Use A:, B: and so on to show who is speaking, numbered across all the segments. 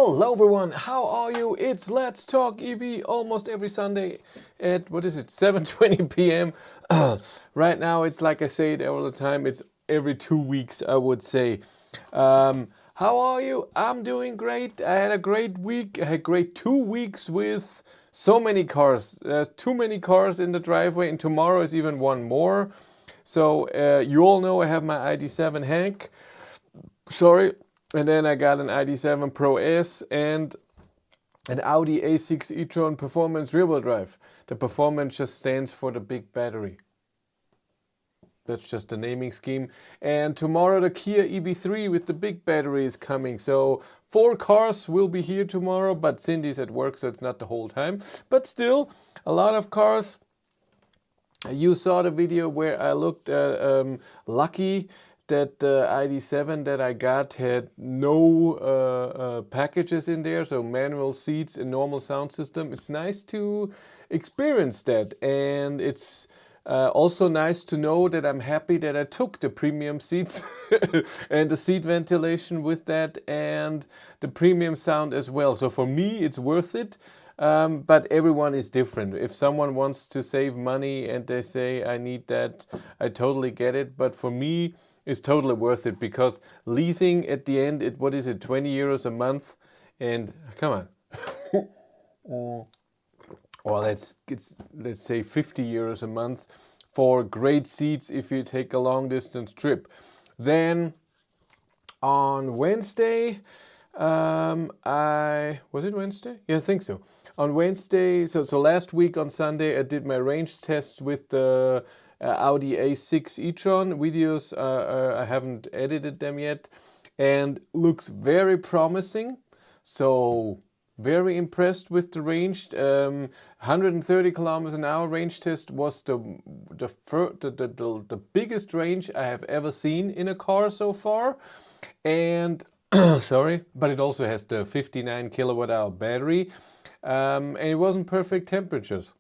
A: Hello everyone, how are you? It's Let's Talk EV almost every Sunday at, 7:20 p.m. Right now it's like I say it all the time, it's every 2 weeks I would say. How are you? I'm doing great. I had a great week. I had great 2 weeks with so many cars. Too many cars in the driveway, and tomorrow is even one more. So you all know I have my ID.7 Hank. Sorry. And then I got an ID.7 Pro S and an Audi A6 e-tron performance rear-wheel drive. The performance just stands for the big battery. That's just the naming scheme. And tomorrow the Kia EV3 with the big battery is coming. So 4 cars will be here tomorrow, but Cindy's at work, so it's not the whole time. But still, a lot of cars. You saw the video where I looked lucky that the ID.7 that I got had no packages in there, so manual seats and normal sound system. It's nice to experience that, and it's also nice to know that I'm happy that I took the premium seats and the seat ventilation with that and the premium sound as well. So for me it's worth it. But everyone is different. If someone wants to save money and they say I need that, I totally get it. But for me, it's totally worth it, because leasing at the end, what is it, 20 euros a month? And come on. Or let's say 50 euros a month for great seats if you take a long distance trip. Then on Wednesday, was it Wednesday? Yeah, I think so. On Wednesday, so last week on Sunday, I did my range tests with the Audi A6 e-tron videos. I haven't edited them yet, and looks very promising. So very impressed with the range. 130 kilometers an hour range test was the biggest range I have ever seen in a car so far. And sorry, but it also has the 59 kilowatt hour battery, and it wasn't perfect temperatures.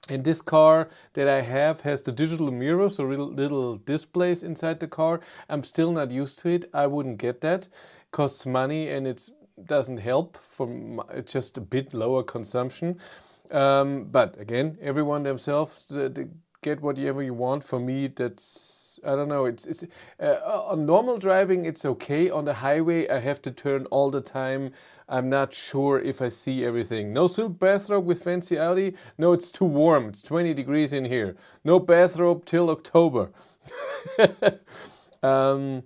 A: And this car that I have has the digital mirror, so little displays inside the car. I'm still not used to it. I wouldn't get that. It costs money and it doesn't help. It's just a bit lower consumption. But again, everyone themselves they get whatever you want. For me, that's, I don't know. It's on normal driving, it's okay. On the highway, I have to turn all the time. I'm not sure if I see everything. No silk bathrobe with fancy Audi. No, it's too warm. It's 20 degrees in here. No bathrobe till October. So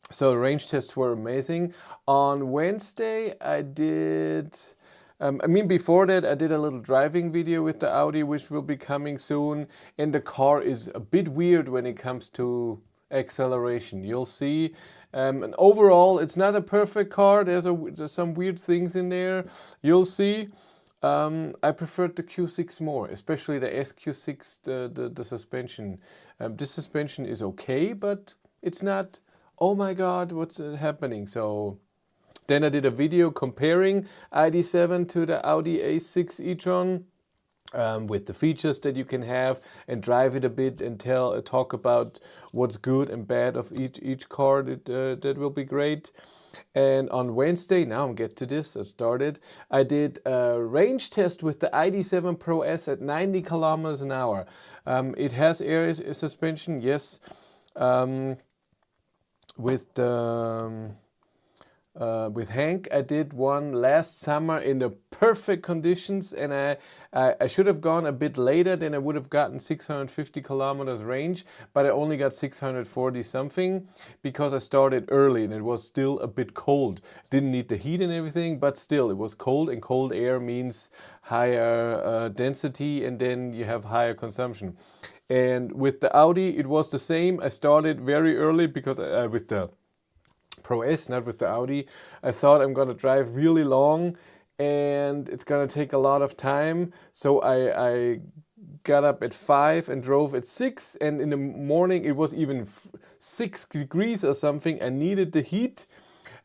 A: the range tests were amazing. On Wednesday, I did. Before that, I did a little driving video with the Audi, which will be coming soon. And the car is a bit weird when it comes to acceleration. You'll see. And overall, it's not a perfect car. There's some weird things in there. You'll see. I preferred the Q6 more, especially the SQ6, the suspension. This suspension is okay, but it's not, oh my God, what's happening? So then I did a video comparing ID.7 to the Audi A6 e-tron with the features that you can have, and drive it a bit and talk about what's good and bad of each car. That will be great. And on Wednesday, now I'm get to this, I started. I did a range test with the ID.7 Pro S at 90 kilometers an hour. It has air suspension, yes. With Hank, I did one last summer in the perfect conditions, and I should have gone a bit later, then I would have gotten 650 kilometers range, but I only got 640 something because I started early and it was still a bit cold. Didn't need the heat and everything, but still it was cold, and cold air means higher density, and then you have higher consumption. And with the Audi, it was the same. I started very early because with the Pro S, not with the Audi. I thought I'm gonna drive really long and it's gonna take a lot of time. So I got up at 5 and drove at 6, and in the morning it was even 6 degrees or something. I needed the heat.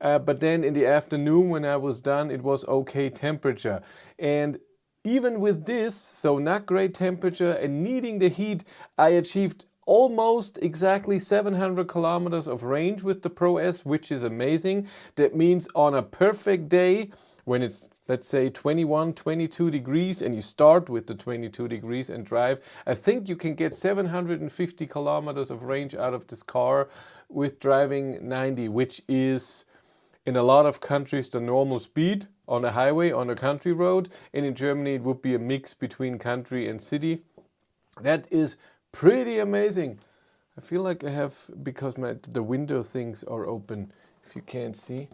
A: But then in the afternoon when I was done, it was okay temperature. And even with this, so not great temperature and needing the heat, I achieved almost exactly 700 kilometers of range with the Pro S, which is amazing. That means on a perfect day, when it's, let's say, 21, 22 degrees, and you start with the 22 degrees and drive, I think you can get 750 kilometers of range out of this car with driving 90, which is in a lot of countries the normal speed on a highway, on a country road, and in Germany it would be a mix between country and city. That is pretty amazing. I feel like I have, because the window things are open, if you can't see,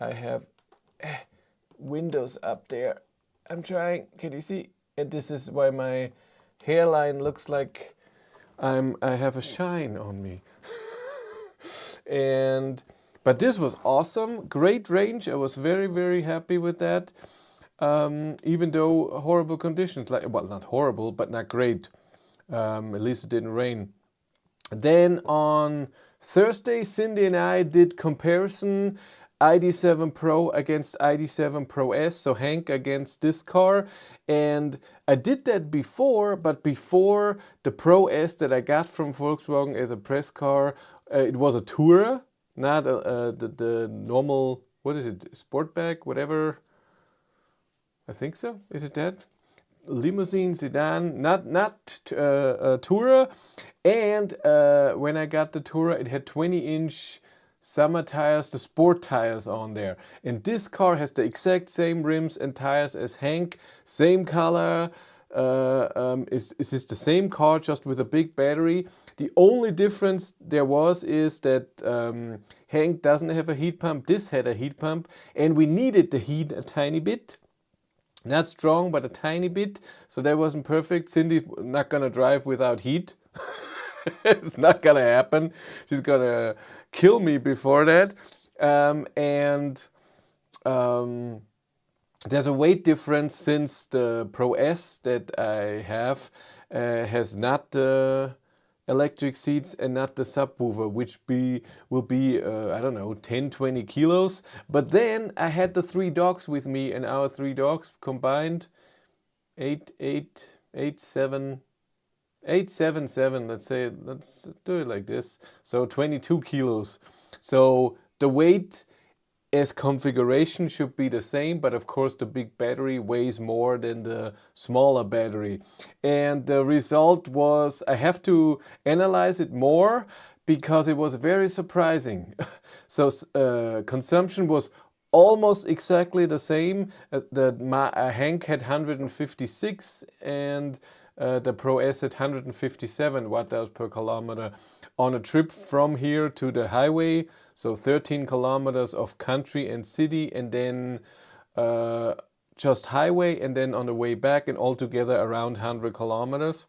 A: I have windows up there. I'm trying, can you see? And this is why my hairline looks like I have a shine on me. But this was awesome, great range. I was very, very happy with that. Even though horrible conditions, like, well, not horrible, but not great. At least it didn't rain. Then on Thursday, Cindy and I did comparison ID.7 Pro against ID.7 Pro S, so Hank against this car. And I did that before, but before the Pro S that I got from Volkswagen as a press car, it was a Tourer, not the normal, what is it, Sportback, whatever. I think so. Is it that? Limousine sedan, not Tourer. And when I got the Tourer, it had 20-inch summer tires, the sport tires on there. And this car has the exact same rims and tires as Hank, same color. Is this the same car, just with a big battery? The only difference there is that Hank doesn't have a heat pump. This had a heat pump, and we needed the heat a tiny bit. Not strong, but a tiny bit. So that wasn't perfect. Cindy's not gonna drive without heat. It's not gonna happen. She's gonna kill me before that. There's a weight difference, since the Pro S that I have has not the electric seats and not the subwoofer, which will be I don't know, 10-20 kilos. But then I had the 3 dogs with me, and our 3 dogs combined 877, let's say, let's do it like this, so 22 kilos. So the weight as configuration should be the same, but of course the big battery weighs more than the smaller battery. And the result was, I have to analyze it more, because it was very surprising. So consumption was almost exactly the same. Hank had 156 and the Pro S at 157 watt-hours per kilometer on a trip from here to the highway. So 13 kilometers of country and city, and then just highway, and then on the way back, and altogether around 100 kilometers.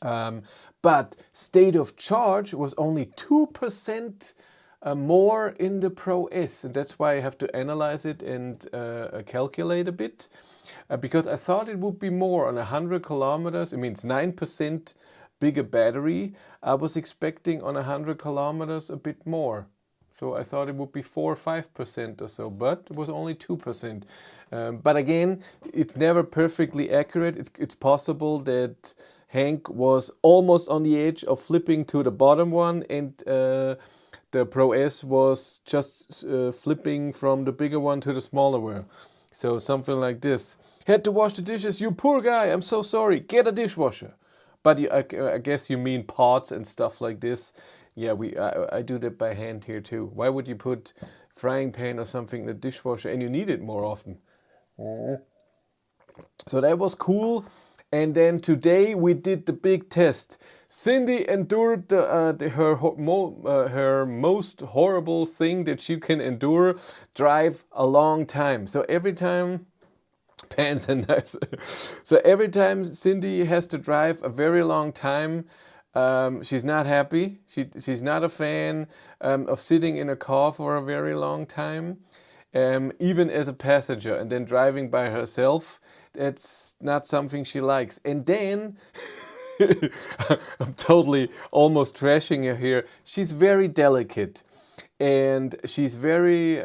A: But state of charge was only 2% more in the Pro S, and that's why I have to analyze it and calculate a bit, because I thought it would be more on 100 kilometers. It means 9% bigger battery. I was expecting on 100 kilometers a bit more. So I thought it would be 4 or 5% or so, but it was only 2%. But again, it's never perfectly accurate. It's possible that Hank was almost on the edge of flipping to the bottom one, and the Pro S was just flipping from the bigger one to the smaller one. So something like this. Had to wash the dishes, you poor guy, I'm so sorry, get a dishwasher. But I guess you mean pots and stuff like this. Yeah, I do that by hand here too. Why would you put frying pan or something in the dishwasher, and you need it more often? So that was cool. And then today we did the big test. Cindy endured her most horrible thing that you can endure: drive a long time. So every time, pans and knives. So every time Cindy has to drive a very long time, she's not happy. She's not a fan of sitting in a car for a very long time, even as a passenger, and then driving by herself. That's not something she likes. And then I'm totally almost trashing her here. She's very delicate, and she's very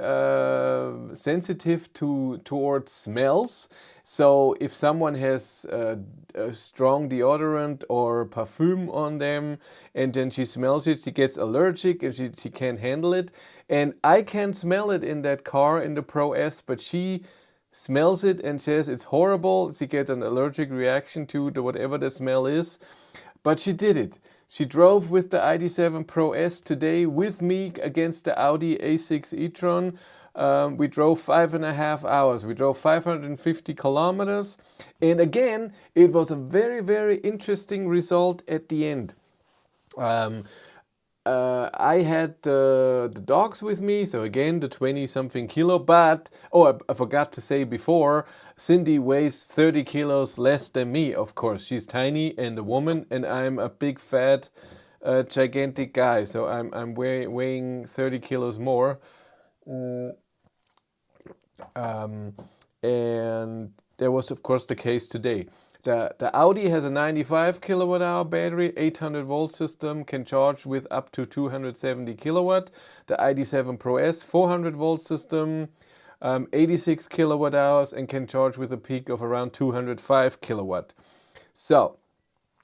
A: sensitive towards smells. So if someone has a strong deodorant or perfume on them, and then she smells it, she gets allergic and she can't handle it. And I can smell it in that car, in the Pro S, but she smells it and says it's horrible. She gets an allergic reaction to the whatever the smell is. But she did it. She drove with the ID.7 Pro S today with me against the Audi A6 e-tron. We drove 5.5 hours. We drove 550 kilometers. And again, it was a very, very interesting result at the end. I had the dogs with me, so again the 20-something kilo, but I forgot to say before, Cindy weighs 30 kilos less than me, of course. She's tiny and a woman, and I'm a big fat gigantic guy, so I'm weighing 30 kilos more. And that was of course the case today. The Audi has a 95 kilowatt hour battery, 800 volt system, can charge with up to 270 kilowatt. The ID.7 Pro S 400 volt system, 86 kilowatt hours, and can charge with a peak of around 205 kilowatt. So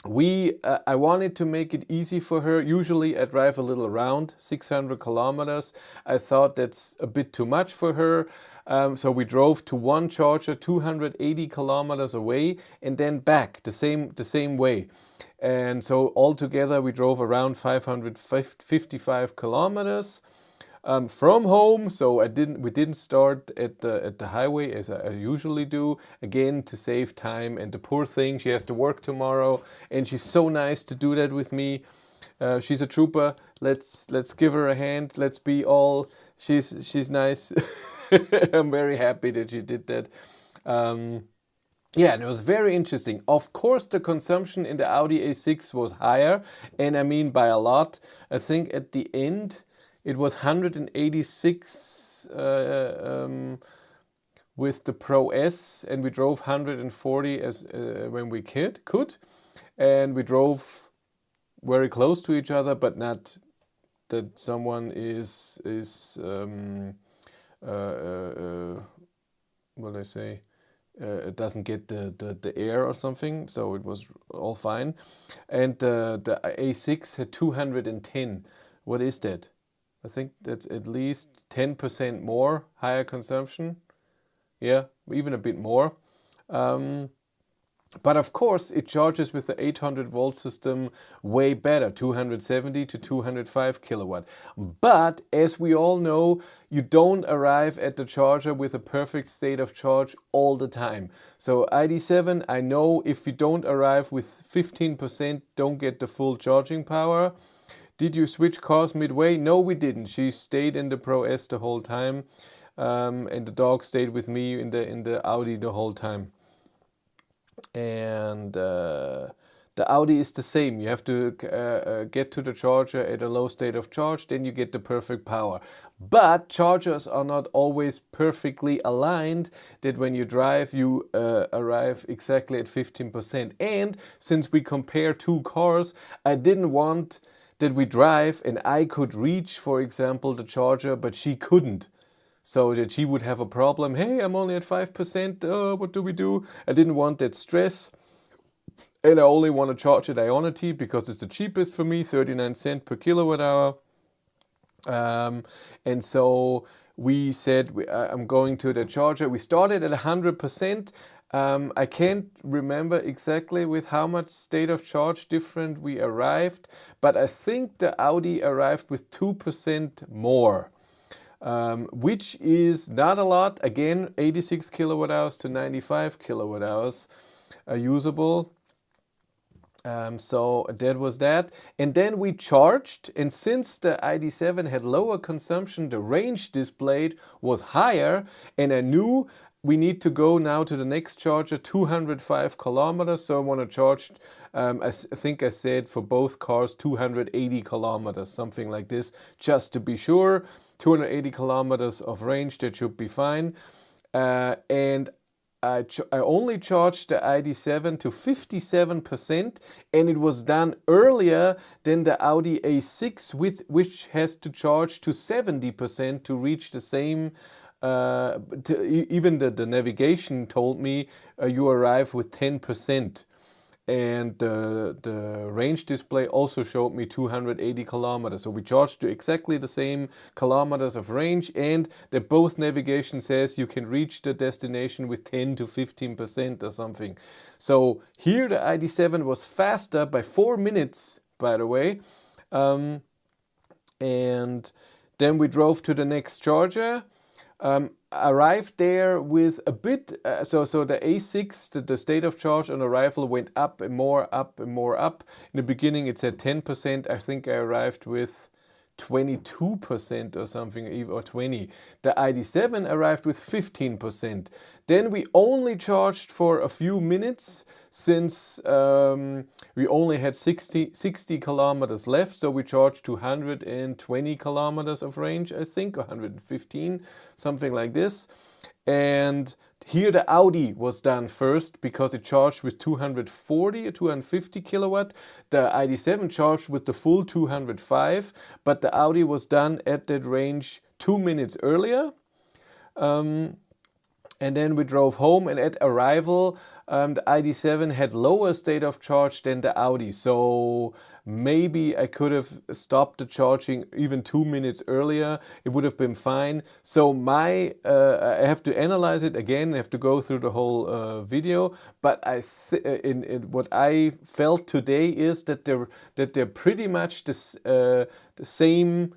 A: I wanted to make it easy for her. Usually I drive a little around 600 kilometers. I thought that's a bit too much for her. So we drove to one charger 280 kilometers away and then back the same way. And so altogether we drove around 555 kilometers from home. So we didn't start at the highway as I usually do, again to save time. And the poor thing, she has to work tomorrow, and she's so nice to do that with me. She's a trooper. Let's give her a hand. Let's be all. She's nice. I'm very happy that she did that. Yeah, and it was very interesting. Of course, the consumption in the Audi A6 was higher, and I mean by a lot. I think at the end it was 186 with the Pro S, and we drove 140 as when we could, and we drove very close to each other, but not that someone is what do I say? It doesn't get the air or something, so it was all fine. And the A6 had 210. What is that? I think that's at least 10% more higher consumption. Yeah, even a bit more. But of course, it charges with the 800 volt system way better, 270 to 205 kilowatt. But as we all know, you don't arrive at the charger with a perfect state of charge all the time. So ID.7, I know if you don't arrive with 15%, don't get the full charging power. Did you switch cars midway? No, we didn't. She stayed in the Pro S the whole time, and the dog stayed with me in the Audi the whole time. And the Audi is the same. You have to get to the charger at a low state of charge, then you get the perfect power. But chargers are not always perfectly aligned, that when you drive you arrive exactly at 15%. And since we compare two cars, I didn't want that we drive and I could reach, for example, the charger, but she couldn't. So that she would have a problem. Hey, I'm only at 5%. What do we do? I didn't want that stress. And I only want to charge at Ionity because it's the cheapest for me, 39 cents per kilowatt hour. And so we said, I'm going to the charger. We started at 100%. I can't remember exactly with how much state of charge different we arrived, but I think the Audi arrived with 2% more. Which is not a lot. Again, 86 kilowatt hours to 95 kilowatt hours are usable. So that was that. And then we charged, and since the ID.7 had lower consumption, the range displayed was higher, and I knew we need to go now to the next charger, 205 kilometers. So I want to charge, I think I said for both cars, 280 kilometers, something like this, just to be sure. 280 kilometers of range, that should be fine. And I only charged the ID.7 to 57%, and it was done earlier than the Audi A6, which has to charge to 70% to reach the same. Even the navigation told me you arrive with 10%. And the range display also showed me 280 kilometers. So we charged to exactly the same kilometers of range, and the both navigation says you can reach the destination with 10 to 15% or something. So here the ID.7 was faster by 4 minutes, by the way. And then we drove to the next charger. Arrived there with a bit, so the A6, the state of charge on arrival went up and more up and more up. In the beginning it said 10%, I think I arrived with 22% or something, or 20. The ID.7 arrived with 15%. Then we only charged for a few minutes since we only had 60 kilometers left. So we charged 220 kilometers of range, I think, or 115, something like this. And here the Audi was done first because it charged with 240 or 250 kilowatt. The ID.7 charged with the full 205, but the Audi was done at that range 2 minutes earlier. And then we drove home, and at arrival the ID.7 had lower state of charge than the Audi. So maybe I could have stopped the charging even 2 minutes earlier. It would have been fine. So I have to analyze it again. I have to go through the whole video. But what I felt today is that they're pretty much the same.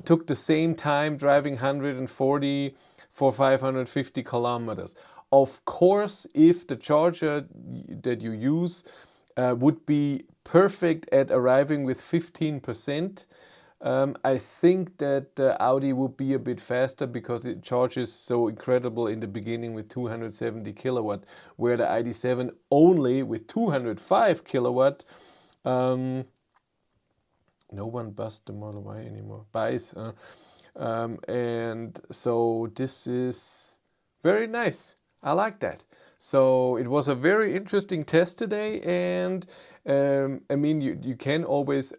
A: Took the same time driving 140 for 550 kilometers. Of course, if the charger that you use would be perfect at arriving with 15%, I think that the Audi would be a bit faster because it charges so incredible in the beginning with 270 kilowatt, where the ID.7 only with 205 kilowatt. No one buys the Model Y anymore. And so this is very nice. I like that. So it was a very interesting test today, and I mean, you can always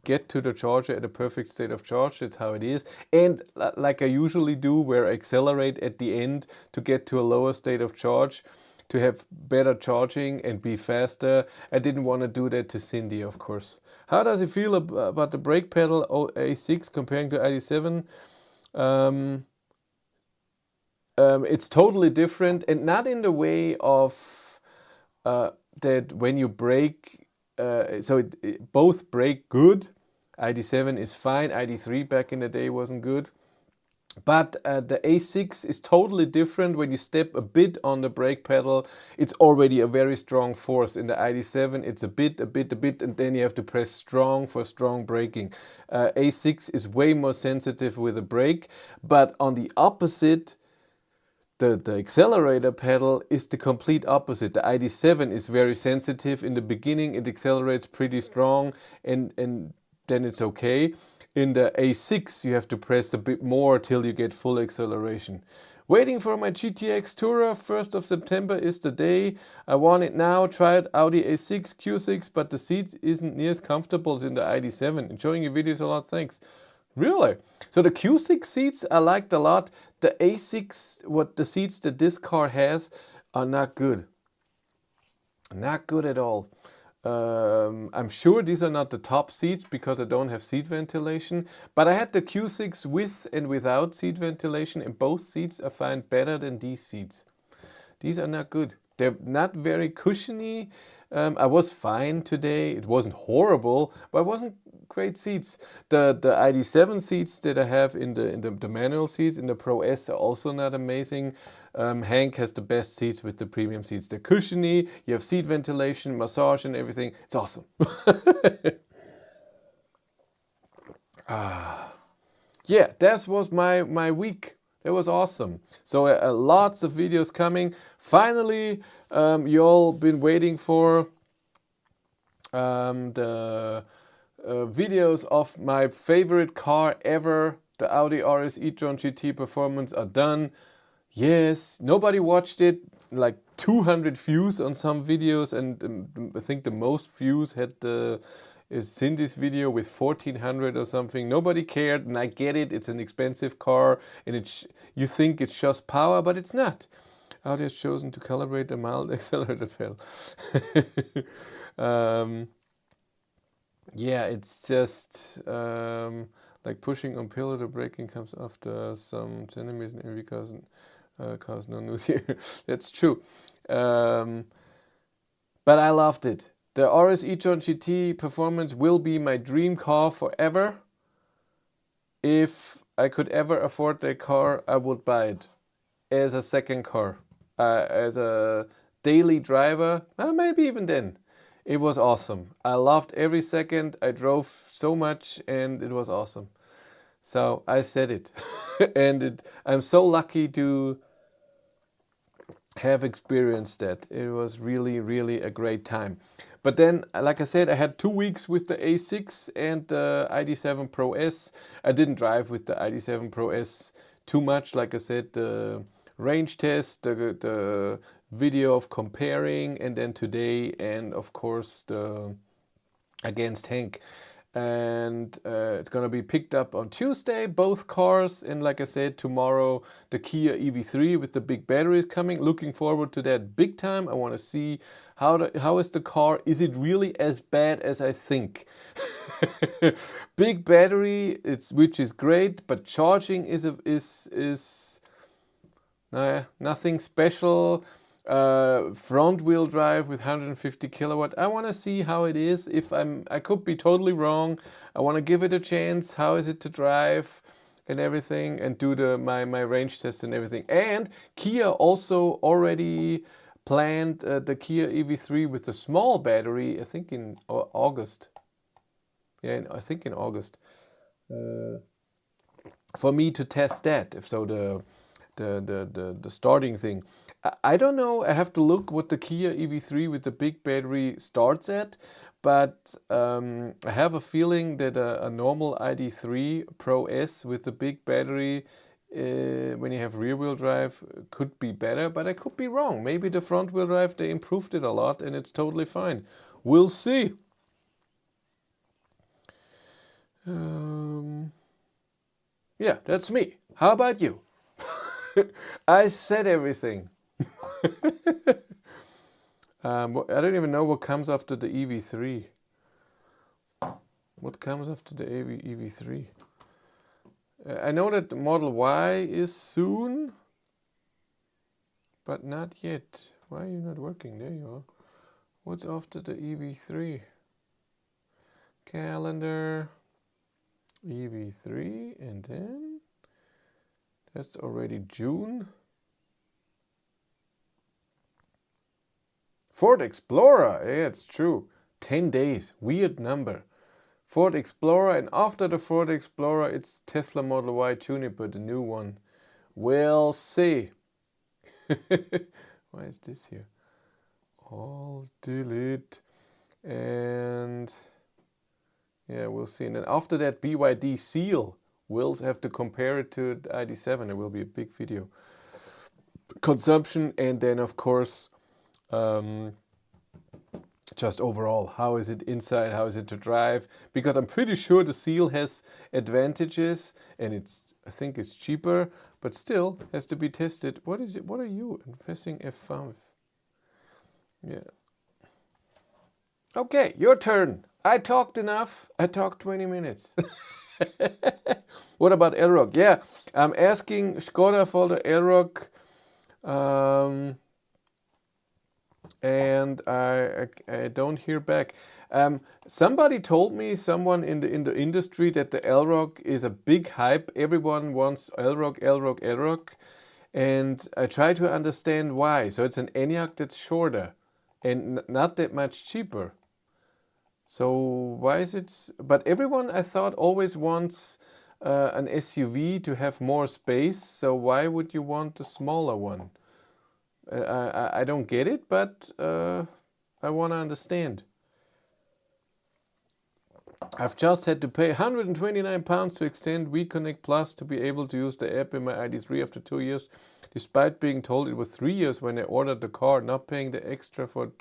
A: get to the charger at a perfect state of charge. That's how it is. And like I usually do, where I accelerate at the end to get to a lower state of charge, to have better charging and be faster. I didn't want to do that to Cindy, of course. How does it feel about the brake pedal A6 comparing to ID.7? It's totally different, and not in the way of that when you brake, both brake good. ID.7 is fine. ID.3 back in the day wasn't good. But the A6 is totally different. When you step a bit on the brake pedal, it's already a very strong force. In the ID.7, it's a bit, and then you have to press strong for strong braking. A6 is way more sensitive with the brake, but on the opposite, the accelerator pedal is the complete opposite. The ID.7 is very sensitive. In the beginning, it accelerates pretty strong, and then it's okay. In the A6, you have to press a bit more till you get full acceleration. Waiting for my GTX Tourer. 1st of September is the day. I want it now. Tried Audi A6, Q6, but the seat isn't near as comfortable as in the ID.7. Enjoying your videos a lot, thanks. Really? So the Q6 seats I liked a lot. The A6, the seats that this car has are not good. Not good at all. I'm sure these are not the top seats because I don't have seat ventilation, but I had the Q6 with and without seat ventilation, and both seats I find better than these seats. These are not good. They're not very cushiony. I was fine today. It wasn't horrible, but it wasn't great seats. The ID.7 seats that I have in the manual seats in the Pro S are also not amazing. Hank has the best seats with the premium seats. They're cushiony, you have seat ventilation, massage and everything. It's awesome. Yeah, that was my week. It was awesome. So lots of videos coming. Finally, you all been waiting for the videos of my favorite car ever, the Audi RS e-tron GT Performance, are done. Yes, nobody watched it, like 200 views on some videos, and I think the most views had is Cindy's video with 1400 or something. Nobody cared, and I get it, it's an expensive car, and you think it's just power, but it's not. Audi has chosen to calibrate a mild accelerator pedal. Yeah, it's just like pushing on pillar to braking comes after some centimeters because cause no news here. That's true. But I loved it. The RS e-tron GT Performance will be my dream car forever. If I could ever afford that car, I would buy it as a second car. As a daily driver, maybe even then. It was awesome. I loved every second. I drove so much and it was awesome. So I said it. And I'm so lucky to have experienced that. It was really, really a great time. But then, like I said, I had 2 weeks with the A6 and the ID.7 Pro S. I didn't drive with the ID.7 Pro S too much. Like I said, the range test, the video of comparing, and then today, and of course the against Hank. And it's gonna be picked up on Tuesday, both cars, and like I said, tomorrow the Kia EV3 with the big battery is coming. Looking forward to that big time. I want to see how is the car. Is it really as bad as I think? Big battery, which is great, but charging is nothing special. Front wheel drive with 150 kilowatt. I want to see how it is. I could be totally wrong. I want to give it a chance. How is it to drive and everything, and do my range test and everything. And Kia also already planned the Kia EV3 with the small battery, I think in August. Yeah, I think in August. For me to test that. If so, the starting thing. I don't know, I have to look what the Kia EV3 with the big battery starts at, but I have a feeling that a normal ID.3 Pro S with the big battery, when you have rear wheel drive, could be better, but I could be wrong. Maybe the front wheel drive, they improved it a lot and it's totally fine. We'll see. Yeah, that's me. How about you? I said everything. I don't even know what comes after the EV3. What comes after the EV3? I know that the Model Y is soon, but not yet. Why are you not working? There you are. What's after the EV3? Calendar, EV3, and then that's already June. Ford Explorer, yeah, it's true. 10 days, weird number. Ford Explorer, and after the Ford Explorer, it's Tesla Model Y Juniper, the new one. We'll see. Why is this here? All delete. And yeah, we'll see. And then after that, BYD Seal. We'll have to compare it to the ID.7. It will be a big video. Consumption, and then of course, just overall, how is it inside, how is it to drive, because I'm pretty sure the Seal has advantages, and I think it's cheaper, but still has to be tested. What is it? What are you investing F5? Yeah. Okay, your turn. I talked enough. I talked 20 minutes. What about Elrock? Yeah, I'm asking Skoda for the Elrock. And I don't hear back. Somebody told me, someone in the industry, that the Elrock is a big hype. Everyone wants Elrock, Elrock, Elrock. And I try to understand why. So it's an Enyaq that's shorter and not that much cheaper. So why is it? But everyone, I thought, always wants an SUV to have more space. So why would you want a smaller one? I don't get it, but I want to understand. I've just had to pay £129 to extend WeConnect Plus to be able to use the app in my ID.3 after 2 years. despite being told it was 3 years when I ordered the car, not paying the extra for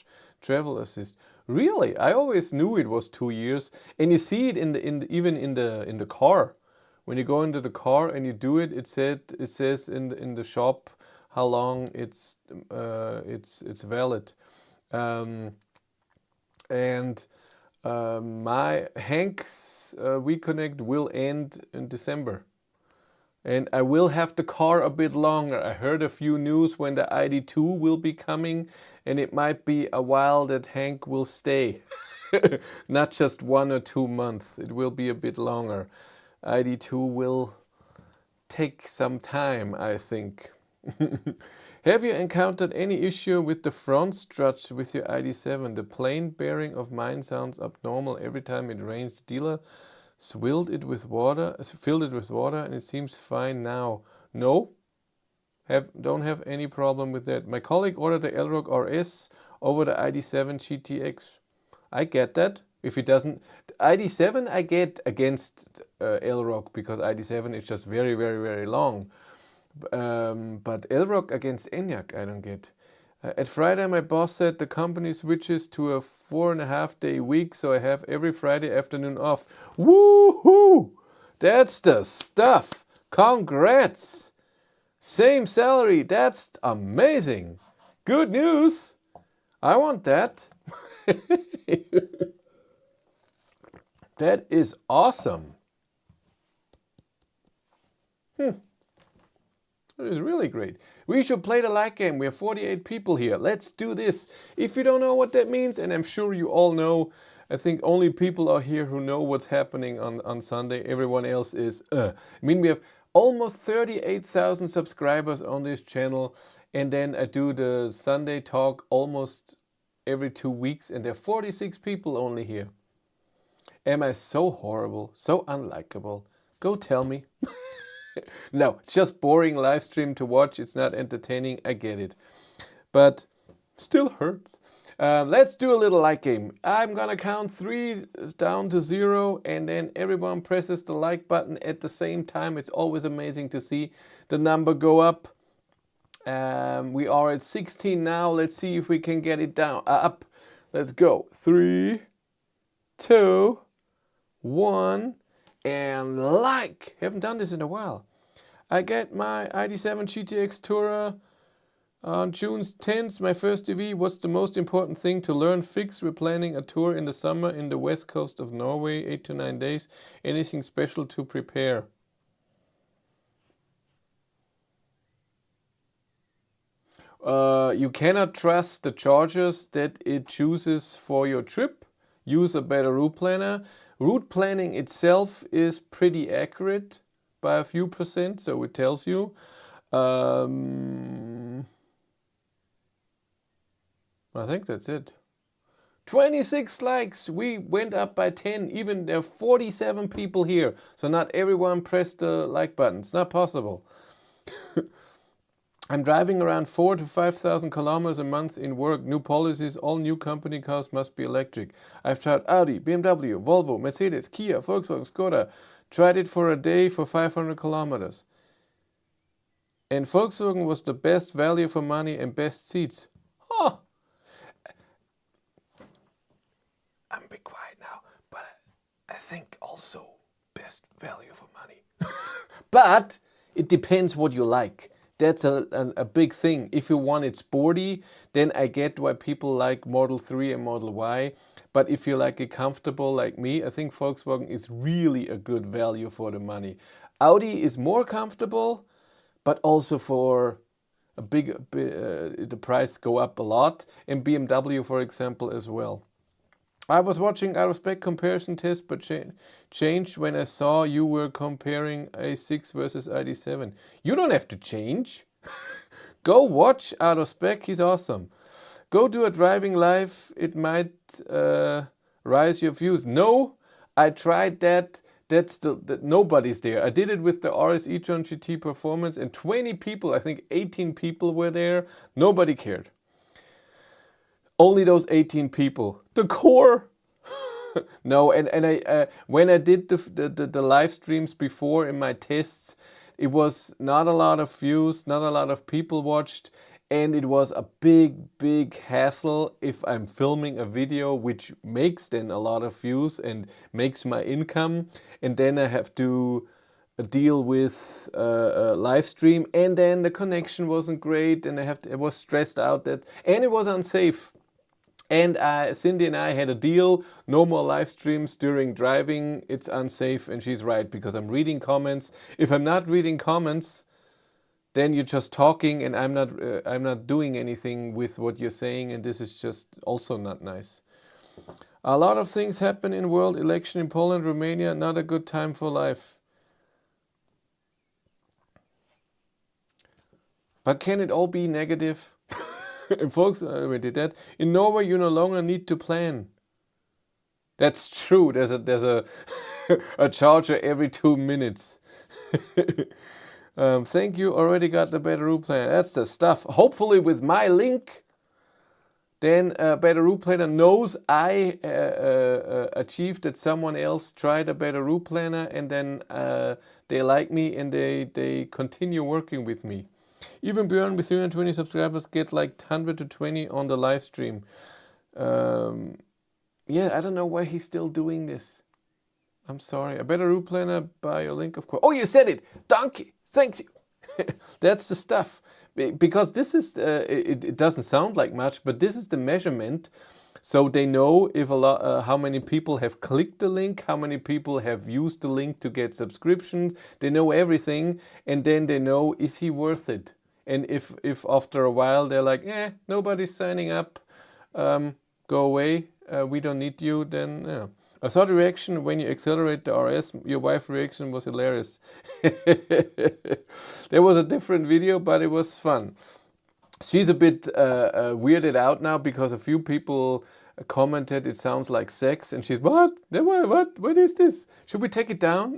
A: travel assist. Really? I always knew it was 2 years. And you see it even in the car. When you go into the car and you do it, it says in the shop how long it's valid. My Hank's WeConnect will end in December. And I will have the car a bit longer. I heard a few news when the ID.2 will be coming, and it might be a while that Hank will stay. Not just 1 or 2 months. It will be a bit longer. ID.2 will take some time, I think. Have you encountered any issue with the front strut with your ID.7? The plain bearing of mine sounds abnormal every time it rains. The dealer filled it with water, and it seems fine now. No, don't have any problem with that. My colleague ordered the Elrock RS over the ID.7 GTX. I get that. If it doesn't, ID.7 I get against Elrock because ID.7 is just very, very, very long. But Elrock against ENIAC, I don't get. At Friday, my boss said the company switches to a 4.5-day week, so I have every Friday afternoon off. Woohoo! That's the stuff! Congrats! Same salary, that's amazing! Good news! I want that. That is awesome. That is really great. We should play the like game. We have 48 people here. Let's do this. If you don't know what that means, and I'm sure you all know, I think only people are here who know what's happening on Sunday. Everyone else is, I mean, we have almost 38,000 subscribers on this channel. And then I do the Sunday talk almost every 2 weeks. And there are 46 people only here. Am I so horrible, so unlikable? Go tell me. No, it's just boring live stream to watch. It's not entertaining. I get it. But still hurts. Let's do a little like game. I'm gonna count 3 down to 0 and then everyone presses the like button at the same time. It's always amazing to see the number go up. We are at 16 now. Let's see if we can get it down up. Let's go. 3, 2, 1. And like, haven't done this in a while. I get my ID.7 GTX Tourer on June 10th, my first EV. What's the most important thing to learn? Fix, we're planning a tour in the summer in the west coast of Norway, 8 to 9 days. Anything special to prepare? You cannot trust the chargers that it chooses for your trip. Use a better route planner. Route planning itself is pretty accurate by a few percent, so it tells you. I think that's it. 26 likes, we went up by 10, even there are 47 people here, so not everyone pressed the like button, it's not possible. I'm driving around 4,000 to 5,000 kilometers a month in work. New policies, all new company cars must be electric. I've tried Audi, BMW, Volvo, Mercedes, Kia, Volkswagen, Skoda. Tried it for a day for 500 kilometers. And Volkswagen was the best value for money and best seats. Huh. I'm a bit quiet now, but I think also best value for money. But it depends what you like. That's a big thing. If you want it sporty, then I get why people like Model 3 and Model Y. But if you like it comfortable like me, I think Volkswagen is really a good value for the money. Audi is more comfortable, but also for a the price go up a lot. And BMW, for example, as well. I was watching out of spec comparison test, but changed when I saw you were comparing A6 versus ID.7. You don't have to change. Go watch out of spec, he's awesome. Go do a driving live, it might rise your views. No, I tried that. That nobody's there. I did it with the RS e-tron GT Performance and 20 people, I think 18 people were there. Nobody cared. Only those 18 people. The core. No, and I when I did the live streams before in my tests, it was not a lot of views, not a lot of people watched, and it was a big hassle if I'm filming a video which makes then a lot of views and makes my income, and then I have to deal with a live stream, and then the connection wasn't great, and I was stressed out that, and it was unsafe. And Cindy and I had a deal, no more live streams during driving, it's unsafe, and she's right, because I'm reading comments. If I'm not reading comments, then you're just talking, and I'm not doing anything with what you're saying, and this is just also not nice. A lot of things happen in world election in Poland, Romania, not a good time for life. But can it all be negative? In Volkswagen did that. In Norway, you no longer need to plan. That's true. There's a a charger every 2 minutes. Thank you. Already got the Better plan. That's the stuff. Hopefully, with my link, then Better Planner knows I achieved that someone else tried a Better Planner, and then they like me and they continue working with me. Even Björn with 320 subscribers get like 100 to 20 on the live stream. Yeah, I don't know why he's still doing this. I'm sorry. A Better Planner by your link, of course. Oh, you said it. Donkey. Thanks you. That's the stuff. Because this is, it doesn't sound like much, but this is the measurement. So they know if how many people have clicked the link, how many people have used the link to get subscriptions. They know everything, and then they know, is he worth it? And if after a while they're like, nobody's signing up, go away, we don't need you, then yeah. I saw the reaction when you accelerate the RS. Your wife's reaction was hilarious. There was a different video, but it was fun. She's a bit weirded out now because a few people commented it sounds like sex, and she's, what? What is this? Should we take it down?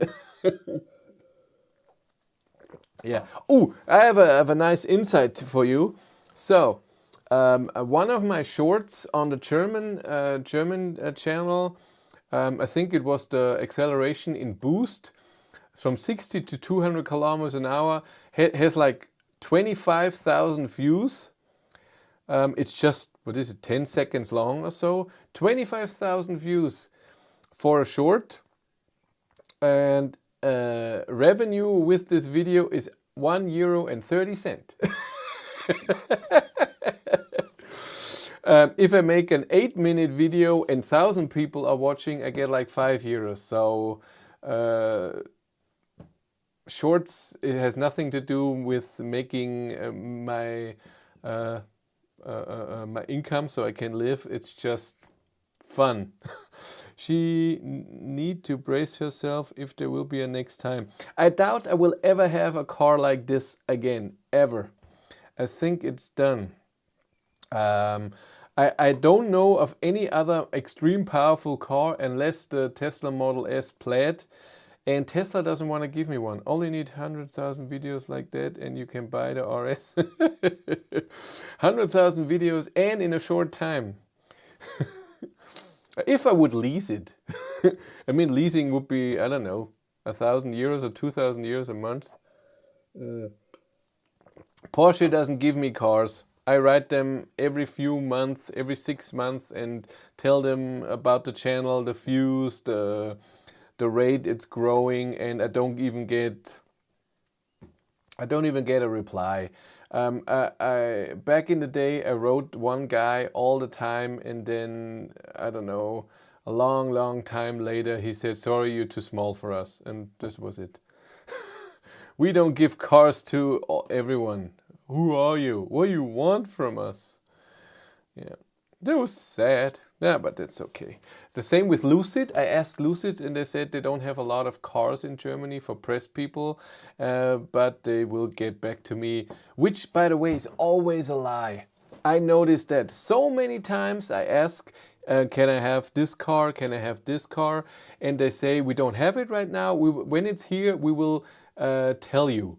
A: Yeah. Oh, I have a nice insight for you. So, one of my shorts on the German channel, I think it was the acceleration in boost from 60 to 200 kilometers an hour, has like 25,000 views. It's just, what is it, 10 seconds long or so? 25,000 views for a short. And revenue with this video is €1.30. If I make an 8-minute video and 1,000 people are watching, I get like €5. So shorts, it has nothing to do with making my income so I can live. It's just fun. She need to brace herself if there will be a next time. I doubt I will ever have a car like this again, ever. I think it's done. I don't know of any other extreme powerful car unless the Tesla Model S Plaid, and Tesla doesn't want to give me one. Only need 100,000 videos like that and you can buy the RS. 100,000 videos and in a short time. If I would lease it. I mean, leasing would be, I don't know, €1,000 or €2,000 a month. Porsche doesn't give me cars. I write them every few months, every 6 months, and tell them about the channel, the views, the rate it's growing, and I don't even get a reply. Back in the day, I wrote one guy all the time, and then, I don't know, a long time later, he said, sorry, you're too small for us. And this was it. We don't give cars to everyone. Who are you? What do you want from us? Yeah, that was sad. Yeah, but that's okay. The same with Lucid. I asked Lucid and they said they don't have a lot of cars in Germany for press people, but they will get back to me, which, by the way, is always a lie. I noticed that so many times I ask, can I have this car? Can I have this car? And they say, we don't have it right now. When it's here, we will tell you.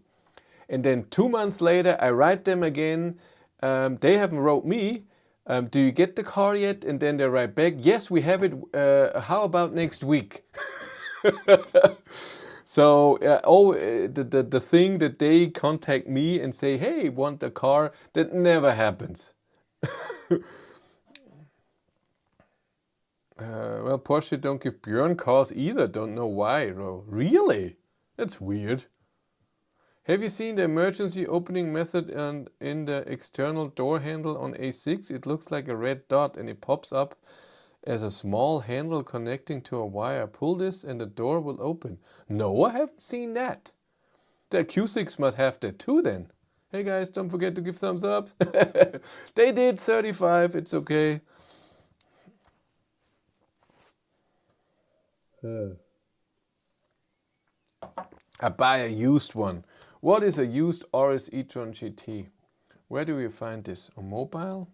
A: And then 2 months later, I write them again. They haven't wrote me. Do you get the car yet? And then they write back, yes, we have it. How about next week? So the thing that they contact me and say, hey, want a car, that never happens. Well, Porsche don't give Björn cars either. Don't know why, though. Really? That's weird. Have you seen the emergency opening method in the external door handle on A6? It looks like a red dot and it pops up as a small handle connecting to a wire. Pull this and the door will open. No, I haven't seen that. The Q6 must have that too then. Hey guys, don't forget to give thumbs up. They did 35, it's okay. I buy a used one. What is a used RS e-tron GT? Where do we find this? On mobile?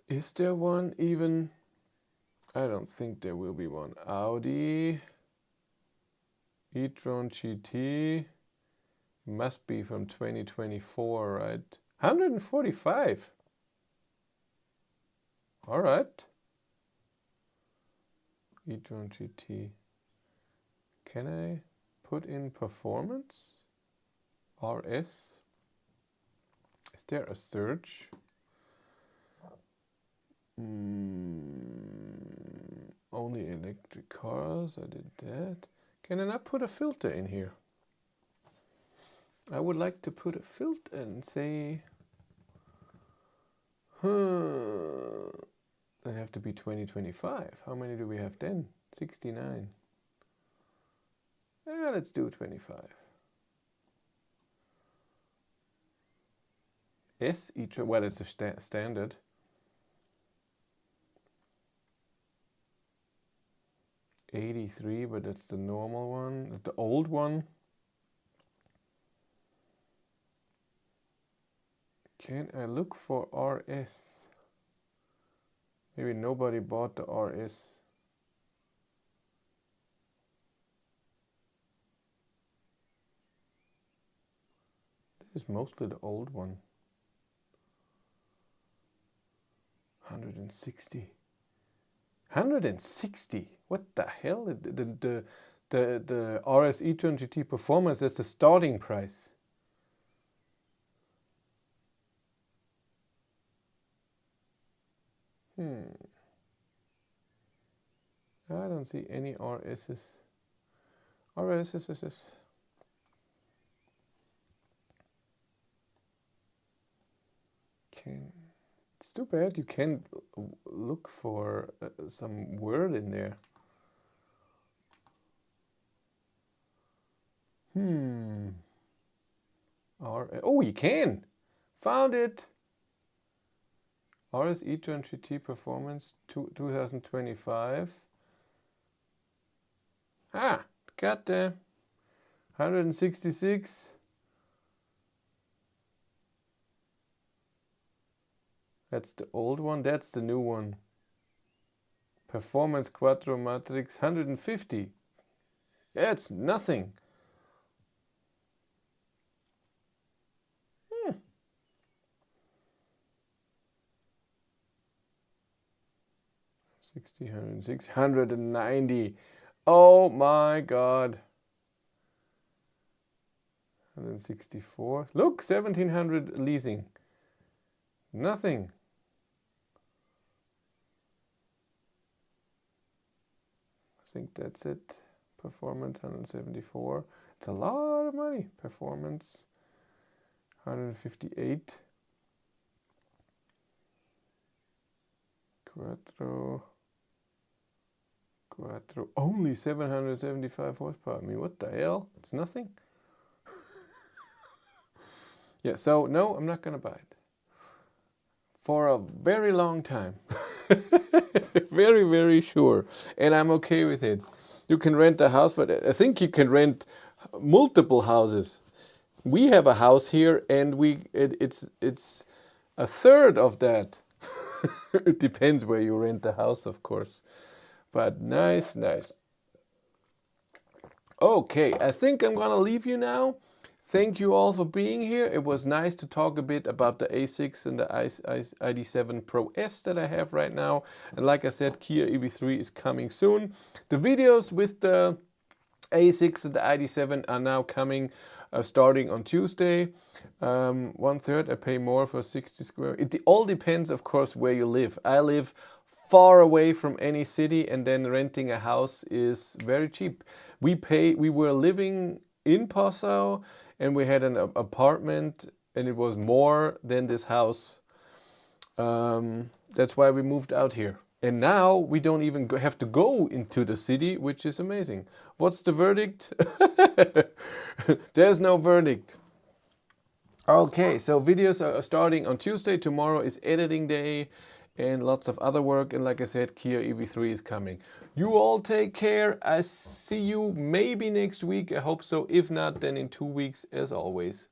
A: Is there one even? I don't think there will be one. Audi e-tron GT. Must be from 2024, right? 145. All right. e-tron GT. Can I put in performance? RS? Is there a search? Only electric cars, I did that. Can I not put a filter in here? I would like to put a filter and say, it have to be 2025. How many do we have then? 69. Yeah, let's do 25. S e-tron, well, it's a standard. '83, but that's the normal one, the old one. Can I look for RS? Maybe nobody bought the RS. This is mostly the old one. 160. 160. What the hell? The RS e-tron GT Performance, that's the starting price. I don't see any RSs. RSS. It's too bad you can't look for some word in there. Oh, you can. Found it. RS e-tron GT Performance 2025. Ah, got there. 166. That's the old one. That's the new one. Performance Quattro Matrix 150. That's nothing. 60, 106, 190. Oh my God. 164. Look, 1700 leasing. Nothing. I think that's it. Performance 174. It's a lot of money. Performance 158. Quattro. Only 775 horsepower. I mean, what the hell? It's nothing. Yeah, so no, I'm not gonna buy it. For a very long time. Very, very sure. And I'm okay with it. You can rent a house for that. I think you can rent multiple houses. We have a house here and it's a third of that. It depends where you rent the house, of course. But nice. Okay, I think I'm gonna leave you now. Thank you all for being here. It was nice to talk a bit about the A6 and the Id.7 Pro S that I have right now. And like I said, Kia EV3 is coming soon. The videos with the A6 and the ID.7 are now coming, starting on Tuesday. 1/3, I pay more for 60 square. It all depends, of course, where you live. I live far away from any city, and then renting a house is very cheap. We were living in Passau, and we had an apartment, and it was more than this house. That's why we moved out here. And now we don't even have to go into the city, which is amazing. What's the verdict? There's no verdict. Okay, so videos are starting on Tuesday. Tomorrow is editing day and lots of other work. And like I said, Kia EV3 is coming. You all take care. I see you maybe next week. I hope so. If not, then in 2 weeks as always.